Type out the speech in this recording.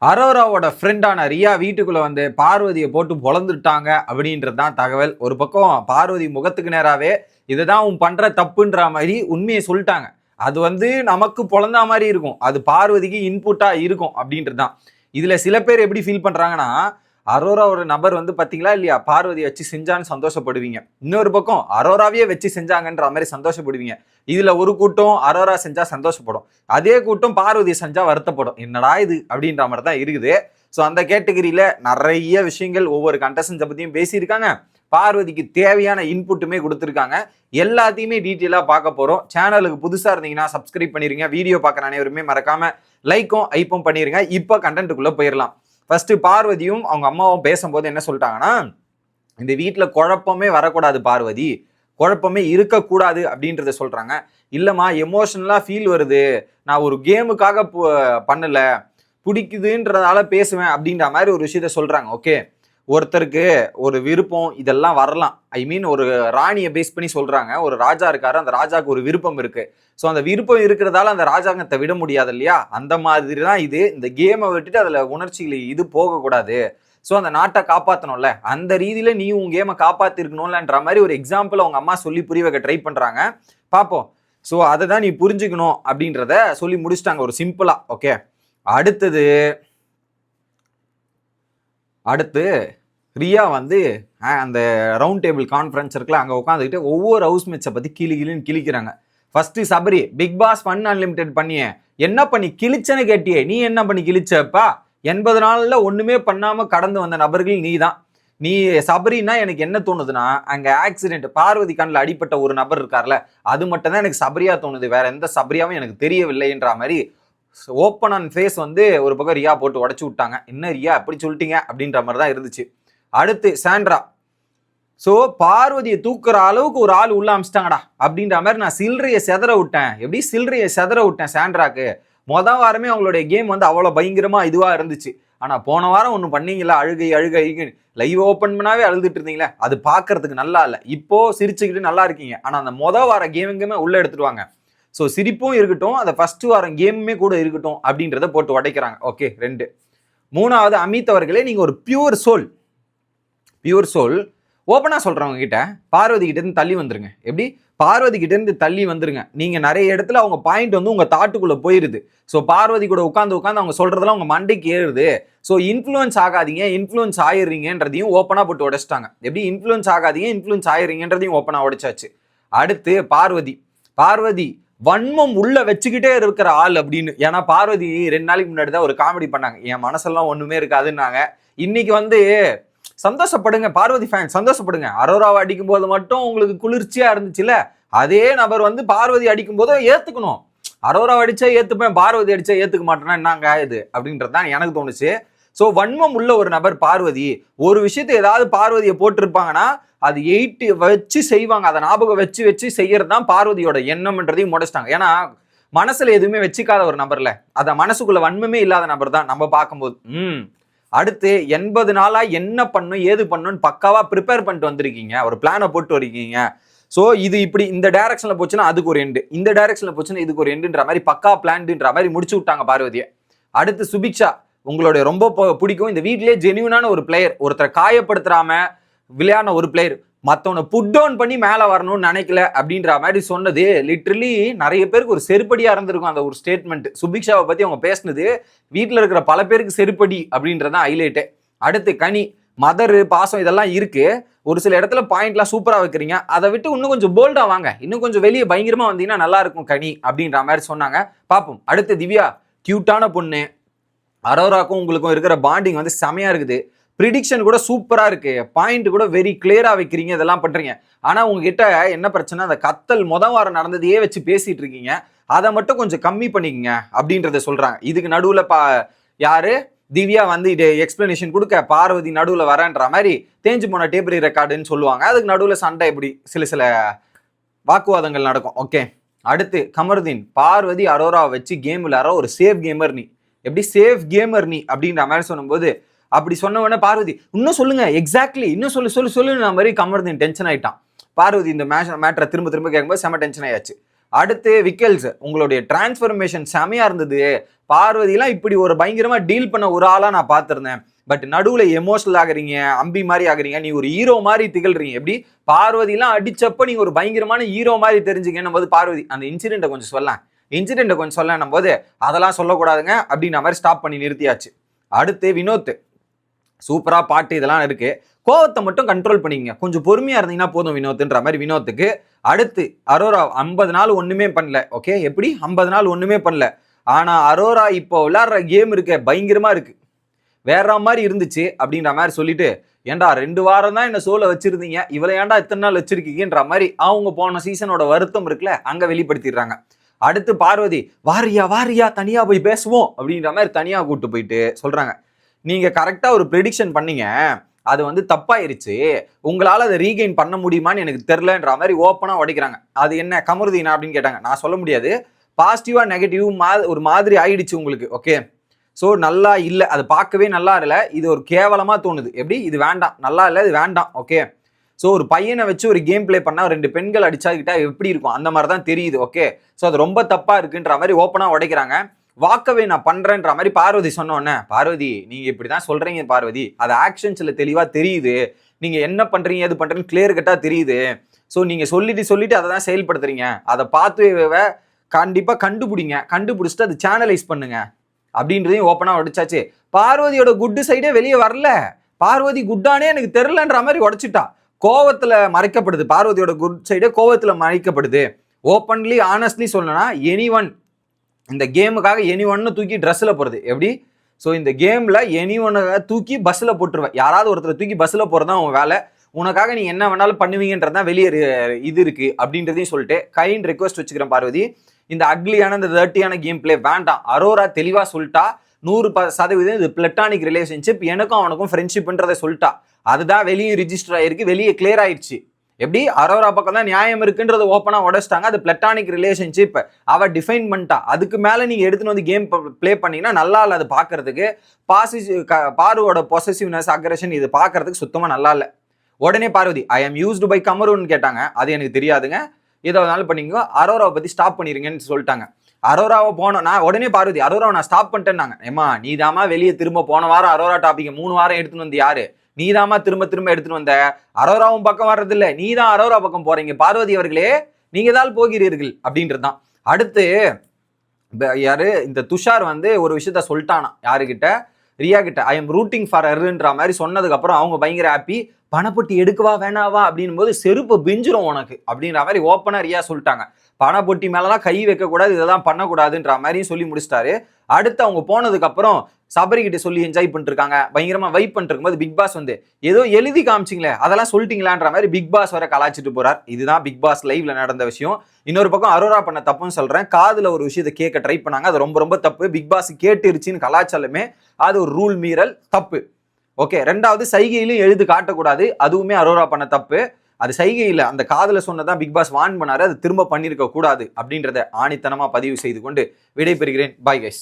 அரோராவோட ஃப்ரெண்டான ரியா வீட்டுக்குள்ள வந்து பார்வதியை போட்டு பொழந்துட்டாங்க அப்படின்றது தான் தகவல். ஒரு பக்கம் பார்வதி முகத்துக்கு நேராவே இதுதான் உன் பண்ற தப்புன்ற மாதிரி உண்மையை சொல்லிட்டாங்க. அது வந்து நமக்கு பொழந்தா மாதிரி இருக்கும், அது பார்வதிக்கு இன்புட்டா இருக்கும் அப்படின்றது தான். இதுல சில பேர் எப்படி ஃபீல் பண்றாங்கன்னா, அரோரா ஒரு நபர் வந்து பாத்தீங்களா இல்லையா பார்வதி வச்சு செஞ்சான்னு சந்தோஷப்படுவீங்க, இன்னொரு பக்கம் அரோராவே வச்சு செஞ்சாங்கன்ற மாதிரி சந்தோஷப்படுவீங்க. இதுல ஒரு கூட்டம் அரோரா செஞ்சா சந்தோஷப்படும், அதே கூட்டம் பார்வதி செஞ்சா வருத்தப்படும். என்னடா இது அப்படின்ற மாதிரி தான் இருக்குது. ஸோ அந்த கேட்டகரியில நிறைய விஷயங்கள் ஒவ்வொரு கண்டஸ்டன்ஸை பத்தியும் பேசியிருக்காங்க, பார்வதிக்கு தேவையான இன்புட்டுமே கொடுத்துருக்காங்க. எல்லாத்தையுமே டீட்டெயிலாக பார்க்க போறோம். சேனலுக்கு புதுசா இருந்தீங்கன்னா சப்ஸ்கிரைப் பண்ணிருங்க, வீடியோ பார்க்குற அனைவருமே மறக்காம லைக்கும் ஐப்பும் பண்ணிருங்க. இப்போ கண்டென்ட்டுக்குள்ள போயிடலாம். ஃபர்ஸ்ட் பார்வதியும் அவங்க அம்மாவும் பேசும்போது என்ன சொல்லிட்டாங்கன்னா, இந்த வீட்டில் குழப்பமே வரக்கூடாது பார்வதி, குழப்பமே இருக்கக்கூடாது அப்படின்றத சொல்றாங்க. இல்லம்மா எமோஷனலா ஃபீல் வருது, நான் ஒரு கேமுக்காக பண்ணல, பிடிக்குதுன்றதால பேசுவேன் அப்படின்ற மாதிரி ஒரு விஷயத்த சொல்றாங்க. ஓகே, ஒருத்தருக்கு ஒரு விருப்பம் இதெல்லாம் வரலாம். ஐ மீன் ஒரு ராணியை பேஸ் பண்ணி சொல்றாங்க. ஒரு ராஜா இருக்காரு, அந்த ராஜாவுக்கு ஒரு விருப்பம் இருக்கு. ஸோ அந்த விருப்பம் இருக்கிறதால அந்த ராஜாங்கத்தை விட முடியாது இல்லையா, அந்த மாதிரி தான் இது. இந்த கேமை விட்டுட்டு அதுல உணர்ச்சிகள் இது போகக்கூடாது, ஸோ அந்த நாட்டை காப்பாற்றணும்ல, அந்த ரீதியில நீ உன் கேமை காப்பாத்திருக்கணும்லன்ற மாதிரி ஒரு எக்ஸாம்பிள் அவங்க அம்மா சொல்லி புரிய வைக்க ட்ரை பண்றாங்க. பார்ப்போம். ஸோ அதை தான் நீ புரிஞ்சுக்கணும் அப்படின்றத சொல்லி முடிச்சிட்டாங்க ஒரு சிம்பிளா. ஓகே, அடுத்து ரியா வந்து அந்த ரவுண்ட் டேபிள் கான்ஃபரன்ஸ் இருக்குல்ல, அங்கே உட்காந்துக்கிட்டு ஒவ்வொரு ஹவுஸ்மேட்ஸை பற்றி கிளின்னு கிழிக்கிறாங்க. First Sabari, big boss fun unlimited பண்ணியே என்ன பண்ணி கிழிச்சன்னு கேட்டியே, நீ என்ன பண்ணி கிழிச்சப்பா? 80 நாள்ல ஒண்ணுமே பண்ணாம கடந்து வந்த நபர்கள் நீ தான். நீ சபரினா எனக்கு என்ன தோணுதுன்னா, அங்க ஆக்சிடென்ட் பார்வதி கண்ணில் அடிப்பட்ட ஒரு நபர் இருக்கார்ல, அது மட்டும் தான் எனக்கு சபரியா தோணுது, வேற எந்த சபரியாவும் எனக்கு தெரியவில்லைன்ற மாதிரி ஓப்பன் ஆன் ஃபேஸ் வந்து ஒரு பக்கம் ரியா போட்டு உடச்சு விட்டாங்க. என்ன ரியா அப்படி சொல்லிட்டீங்க அப்படின்ற மாதிரி தான் இருந்துச்சு. அடுத்து சாண்ட்ரா, ஸோ பார்வதியை தூக்குற அளவுக்கு ஒரு ஆள் உள்ள அமிச்சிட்டாங்கடா அப்படின்ற மாதிரி நான் சில்லறையை செதற விட்டேன். எப்படி சில்லறையை செதற விட்டேன் சாண்ட்ராக்கு? மொதல் வாரமே அவங்களுடைய கேம் வந்து அவ்வளோ பயங்கரமா இதுவாக இருந்துச்சு. ஆனால் போன வாரம் ஒன்று பண்ணீங்களா, அழுகை லைவ் ஓப்பன் பண்ணாவே அழுதுட்டு இருந்தீங்களே, அது பார்க்கறதுக்கு நல்லா இல்லை. இப்போ சிரிச்சுக்கிட்டு நல்லா இருக்கீங்க, ஆனால் அந்த மொதல் வார கேமுங்குமே உள்ள எடுத்துட்டு வாங்க. ஸோ சிரிப்பும் இருக்கட்டும், அந்த ஃபர்ஸ்ட் வாரம் கேமுமே கூட இருக்கட்டும் அப்படின்றத போட்டு உடைக்கிறாங்க. ஓகே, 2. 3வது அமித் அவர்களே, நீங்கள் ஒரு பியூர் சோல் ஓப்பனா சொல்றவங்க கிட்ட பார்வதி கிட்ட இருந்து தள்ளி வந்துருங்க. எப்படி பார்வதி கிட்ட இருந்து தள்ளி வந்துருங்க. நீங்க நிறைய இடத்துல அவங்க பாயிண்ட் வந்து உங்க தாட்டுக்குள்ள போயிருது. ஸோ பார்வதி கூட உட்காந்து அவங்க சொல்றதெல்லாம் உங்க மண்டைக்கு ஏறுது. ஸோ இன்ஃப்ளூயன்ஸ் ஆகாதீங்க, இன்ஃப்ளூயன்ஸ் ஆயிடுறீங்கன்றதையும் ஓப்பனா போட்டு உடைச்சிட்டாங்க. எப்படி இன்ஃப்ளூயன்ஸ் ஆகாதீங்க, இன்ஃப்ளூயன்ஸ் ஆயிடுறீங்கன்றதையும் ஓப்பனா உடைச்சாச்சு. அடுத்து பார்வதி வன்மம் உள்ள வச்சுக்கிட்டே இருக்கிற ஆள் அப்படின்னு. ஏன்னா பார்வதி 2 நாளைக்கு முன்னாடி தான் ஒரு காமெடி பண்ணாங்க, என் மனசெல்லாம் ஒண்ணுமே இருக்காதுன்னாங்க. இன்னைக்கு வந்து சந்தோஷப்படுங்க பார்வதி ஃபேன், சந்தோஷப்படுங்க. அரோராவை அடிக்கும் போது மட்டும் உங்களுக்கு குளிர்ச்சியா இருந்துச்சுல்ல, அதே நபர் வந்து பார்வதி அடிக்கும் போது ஏத்துக்கணும். அரோராவை அடிச்சா ஏத்துப்பேன், பார்வதி அடிச்சா ஏத்துக்க மாட்டேன்னா என்னங்க இது அப்படின்றது தான் எனக்கு தோணுச்சு. ஸோ வன்மம் உள்ள ஒரு நபர் பார்வதி. ஒரு விஷயத்தை ஏதாவது பார்வதியை போட்டிருப்பாங்கன்னா அது 8 வச்சு செய்வாங்க, அதை ஞாபகம் வச்சு செய்யறது தான் பார்வதியோட எண்ணம்ன்றதையும் முடைச்சிட்டாங்க. ஏன்னா மனசுல எதுவுமே வச்சுக்காத ஒரு நபர்ல, அத மனசுக்குள்ள வன்மமே இல்லாத நபர் தான் நம்ம பார்க்கும்போது. அடுத்து 80 நாளா என்ன பண்ணும் ஏது பண்ணுன்னு பக்காவா ப்ரிப்பேர் பண்ணிட்டு வந்திருக்கீங்க, ஒரு பிளானை போட்டு வரீங்க. ஸோ இது இப்படி இந்த டைரக்ஷன்ல போச்சுன்னா அதுக்கு ஒரு எண்டு, இந்த டைரக்ஷன்ல போச்சுன்னா இதுக்கு ஒரு எண்டுன்ற மாதிரி பக்கா பிளான்ன்ற மாதிரி முடிச்சு விட்டாங்க பார்வதியை. அடுத்து சுபிக்ஷா, உங்களுடைய ரொம்ப பிடிக்கும், இந்த வீட்லயே ஜெனியூனான ஒரு பிளேயர், ஒருத்தரை காயப்படுத்தாம விளையாடின ஒரு பிளேயர், மற்றவனை புட் டவுன் பண்ணி மேலே வரணும்னு நினைக்கல அப்படின்ற மாதிரி சொன்னது லிட்ரலி நிறைய பேருக்கு ஒரு செருப்படியா இருந்திருக்கும் அந்த ஒரு ஸ்டேட்மெண்ட். சுபிக்ஷாவை பத்தி அவங்க பேசினது வீட்டில் இருக்கிற பல பேருக்கு செருப்படி அப்படின்றதான் ஹைலைட்டு. அடுத்து கனி, மதர் பாசம் இதெல்லாம் இருக்கு, ஒரு சில இடத்துல பாயிண்ட்லாம் சூப்பரா வைக்கிறீங்க, அதை விட்டு இன்னும் கொஞ்சம் போல்டா வாங்க, இன்னும் கொஞ்சம் வெளியே பயங்கரமா வந்தீங்கன்னா நல்லா இருக்கும் கனி அப்படின்ற மாதிரி சொன்னாங்க. பார்ப்போம். அடுத்து திவ்யா, கியூட்டான பொண்ணு, அரோராக்கும் உங்களுக்கும் இருக்கிற பாண்டிங் வந்து செமையா இருக்குது, ப்ரிடிக்ஷன் கூட சூப்பரா இருக்கு, பாயிண்ட் கூட வெரி கிளியரா வைக்கிறீங்க, இதெல்லாம் பண்றீங்க. ஆனா உங்ககிட்ட என்ன பிரச்சனை, அந்த கத்தல் மொதல் வாரம் நடந்ததையே வச்சு பேசிட்டு இருக்கீங்க, அதை மட்டும் கொஞ்சம் கம்மி பண்ணிக்கங்க அப்படின்றத சொல்றாங்க. இதுக்கு நடுவுல யாரு திவ்யா வந்து இது எக்ஸ்பிளனேஷன் கொடுக்க, பார்வதி நடுவுல வரன்ற மாதிரி தேஞ்சு போன டேப்ரி ரெக்கார்டுன்னு சொல்லுவாங்க. அதுக்கு நடுவுல சண்டை, இப்படி சில வாக்குவாதங்கள் நடக்கும். ஓகே, அடுத்து கமருதீன், பார்வதி அரோராவை வச்சு கேம் விளையாடுற ஒரு சேஃப் கேமர் நீ, எப்படி சேஃப் கேமர் நீ அப்படின்ற மாதிரி சொல்லும்போது, அப்படி சொன்னவொடனே பார்வதி இன்னும் சொல்லுங்க, எக்ஸாக்ட்லி இன்னும் சொல்லு மாதிரி கமருதீன் டென்ஷன் ஆயிட்டான். பார்வதி இந்த மேட்டரை திரும்ப கேட்கும்போது செம டென்ஷன் ஆயாச்சு. அடுத்து விக்கல்ஸ், உங்களுடைய டிரான்ஸ்ஃபர்மேஷன் செமையா இருந்தது. பார்வதிலாம் இப்படி ஒரு பயங்கரமா டீல் பண்ண ஒரு ஆளா நான் பார்த்திருந்தேன். பட் நடுவுல எமோஷனல் ஆகுறீங்க, அம்பி மாதிரி ஆகுறீங்க, நீ ஒரு ஹீரோ மாதிரி திகழ்றீங்க. எப்படி பார்வதிலாம் அடிச்சப்ப நீங்க ஒரு பயங்கரமான ஹீரோ மாதிரி தெரிஞ்சுக்கணும் போது பார்வதி அந்த இன்சிடென்ட்டை கொஞ்சம் சொல்லலாம் போது அதெல்லாம் சொல்லக்கூடாதுங்க அப்படின்ற மாதிரி ஸ்டாப் பண்ணி நிறுத்தியாச்சு. அடுத்து வினோத், சூப்பரா பாட்டு இதெல்லாம் இருக்கு, கோவத்தை மட்டும் கண்ட்ரோல் பண்ணிக்கங்க, கொஞ்சம் பொறுமையா இருந்தீங்கன்னா போதும் வினோத்ன்ற மாதிரி வினோத்துக்கு. அடுத்து அரோரா 50 நாள் ஒண்ணுமே பண்ணல. ஓகே, எப்படி 50 நாள் ஒண்ணுமே பண்ணல, ஆனா அரோரா இப்போ விளையாடுற கேம் இருக்க பயங்கரமா இருக்கு, வேற மாதிரி இருந்துச்சு அப்படின்ற மாதிரி சொல்லிட்டு, ஏன்டா 2 வாரம் தான் என்ன சோல வச்சிருந்தீங்க, இவளை ஏன்டா இத்தனை நாள் வச்சிருக்கீங்கன்ற மாதிரி அவங்க போன சீசனோட வருத்தம் இருக்குல்ல அங்க வெளிப்படுத்திடுறாங்க. அடுத்து பார்வதி, வாரியா தனியா போய் பேசுவோம் அப்படின்ற மாதிரி தனியா கூட்டு போயிட்டு சொல்றாங்க, நீங்க கரெக்டா ஒரு ப்ரெடிக்ஷன் பண்ணீங்க, அது வந்து தப்பாயிருச்சு, உங்களால அதை ரீகெயின் பண்ண முடியுமான்னு எனக்கு தெரியலன்ற மாதிரி ஓப்பனா உடைக்கிறாங்க. அது என்ன கமருதீனா அப்படின்னு கேட்டாங்க. நான் சொல்ல முடியாது, பாசிட்டிவா நெகட்டிவ் ஒரு மாதிரி ஆயிடுச்சு உங்களுக்கு. ஓகே, ஸோ நல்லா இல்லை, அது பார்க்கவே நல்லா இல்லை, இது ஒரு கேவலமா தோணுது. எப்படி இது வேண்டாம், நல்லா இல்லை, இது வேண்டாம். ஓகே, ஸோ ஒரு பையனை வச்சு ஒரு கேம் பிளே பண்ணா 2 பெண்கள் அடிச்சாக்கிட்டா எப்படி இருக்கும் அந்த மாதிரி தான் தெரியுது. ஓகே, ஸோ அது ரொம்ப தப்பா இருக்குன்ற மாதிரி ஓப்பனா உடைக்கிறாங்க. வாக்கவே நான் பண்றேன்ற மாதிரி பார்வதி சொன்னோன்னே, பார்வதி நீங்க இப்படிதான் சொல்றீங்க பார்வதி, அது ஆக்ஷன்ஸ்ல தெளிவா தெரியுது, நீங்க என்ன பண்றீங்க எது பண்றீங்கன்னு கிளியர் கட்டா தெரியுது, ஸோ நீங்க சொல்லிட்டு அதை தான் செயல்படுத்துறீங்க, அதை பார்த்து கண்டிப்பா கண்டுபிடிச்சிட்டு அது சேனலைஸ் பண்ணுங்க அப்படின்றதையும் ஓப்பனா உடைச்சாச்சு. பார்வதியோட குட்டு சைடே வெளியே வரல, பார்வதி குட்டானே எனக்கு தெரியலன்ற மாதிரி உடைச்சிட்டா. கோவத்துல மறைக்கப்படுது, பார்வதியோட குட் சைடே கோவத்துல மறைக்கப்படுது. ஓப்பன்லி ஆனஸ்ட்லி சொல்லணும்னா எனிஒன் இந்த கேமுக்காக எனிஒன்னு தூக்கி ட்ரெஸ்ல போறது எப்படி, ஸோ இந்த கேம்ல எனிஒன்னை தூக்கி பஸ்ல போட்டுருவேன், யாராவது ஒருத்தரை தூக்கி பஸ்ல போறதுதான் உன் வேலை, உனக்காக நீ என்ன வேணாலும் பண்ணுவீங்கன்றதான் வெளியே இது இருக்கு அப்படின்றதையும் சொல்லிட்டு கைண்ட் ரெக்வஸ்ட் வச்சுக்கிறேன் பார்வதி, இந்த அக்லியான இந்த டர்ட்டியான கேம் பிளே வேண்டாம். அரோரா தெளிவா சொல்லிட்டா 100% இது பிளட்டானிக் ரிலேஷன்ஷிப், எனக்கும் அவனுக்கும் ஃப்ரெண்ட்ஷிப்ன்றதை சொல்லிட்டா, அதுதான் வெளியே ரிஜிஸ்டர் ஆயிருக்கு, வெளியே கிளியர் ஆயிடுச்சு. எப்படி அரோரா பக்கம் தான் நியாயம் இருக்குன்றது ஓப்பனா உடைச்சிட்டாங்க, அது பிளட்டானிக் ரிலேஷன்ஷிப் அவ டிஃபைன் பண்ணிட்டா. அதுக்கு மேல நீங்க எடுத்துன்னு வந்து கேம் பிளே பண்ணீங்கன்னா நல்லா இல்லை, அது பாக்குறதுக்கு பார்வோட பொசசிவ்னஸ் அக்ரெஷன் இது பாக்குறதுக்கு சுத்தமா நல்லா இல்லை. உடனே Parvathy, I am used by கமருன்னு கேட்டாங்க, அது எனக்கு தெரியாதுங்க, ஏதோ வேணாலும் பண்ணிக்கோ, அரோராவை பத்தி ஸ்டாப் பண்ணிருங்கன்னு சொல்லிட்டாங்க. அரோராவை போனோம் நான் உடனே பார்வதி, அரோராவை நான் ஸ்டாப் பண்ணிட்டேன்னாங்க. ஏமா நீதாமா வெளியே திரும்ப போன வாரம் அரோரா டாபிக் 3 வாரம் எடுத்துன்னு வந்து யாரு, நீதாமா திரும்ப எடுத்துன்னு வந்த, அரோராவும் பக்கம் வர்றதில்ல, நீதான் அரோரா பக்கம் போறீங்க பார்வதி அவர்களே, நீங்க தான் போகிறீர்கள் அப்படின்றதுதான். அடுத்து யாரு இந்த துஷார் வந்து ஒரு விஷயத்த சொல்லிட்டானா யாருக்கிட்ட, ரியா கிட்ட, ஐ எம் ரூட்டிங் ஃபார் ஹர்ன்ற மாதிரி சொன்னதுக்கு அப்புறம் அவங்க பயங்கர ஹாப்பி, பணப்பொட்டி எடுக்கவா வேணாவா அப்படின் போது செருப்பு பிஞ்சிரும் உனக்கு அப்படின்ற மாதிரி ஓப்பனா ரியா சொல்லிட்டாங்க. பணப்பொட்டி மேலலாம் கை வைக்கக்கூடாது, இதெல்லாம் பண்ணக்கூடாதுன்ற மாதிரியும் சொல்லி முடிச்சிட்டாரு. அடுத்து அவங்க போனதுக்கு அப்புறம் சபரி கிட்ட சொல்லி என்ஜாய் பண்ணிட்டு இருக்காங்க, பயங்கரமா வைப் பண்ணிட்டு இருக்கும்போது பிக் பாஸ் வந்து ஏதோ எழுதி காமிச்சிங்களே அதெல்லாம் சொல்லிட்டீங்களான்ற மாதிரி பிக் பாஸ் வர கலாச்சிட்டு போறார். இதுதான் பிக் பாஸ் லைவ்ல நடந்த விஷயம். இன்னொரு பக்கம் அரோரா பண்ண தப்புன்னு சொல்றேன், காதுல ஒரு விஷயத்தை கேட்க ட்ரை பண்ணாங்க, அது ரொம்ப தப்பு. பிக் பாஸ் கேட்டுருச்சுன்னு கலாச்சாரமே அது ஒரு ரூல் மீறல், தப்பு. ஓகே, 2வது சைகையிலும் எழுது காட்டக்கூடாது, அதுவுமே அரோரா பண்ண தப்பு. அது சைகையில் அந்த காதல சொன்னதான் பிக் பாஸ் வார்ன் பண்ணாரு, அது திரும்ப பண்ணிருக்க கூடாது அப்படின்றத ஆணித்தனமா பதிவு செய்து கொண்டு விடைபெறுகிறேன். Bye guys.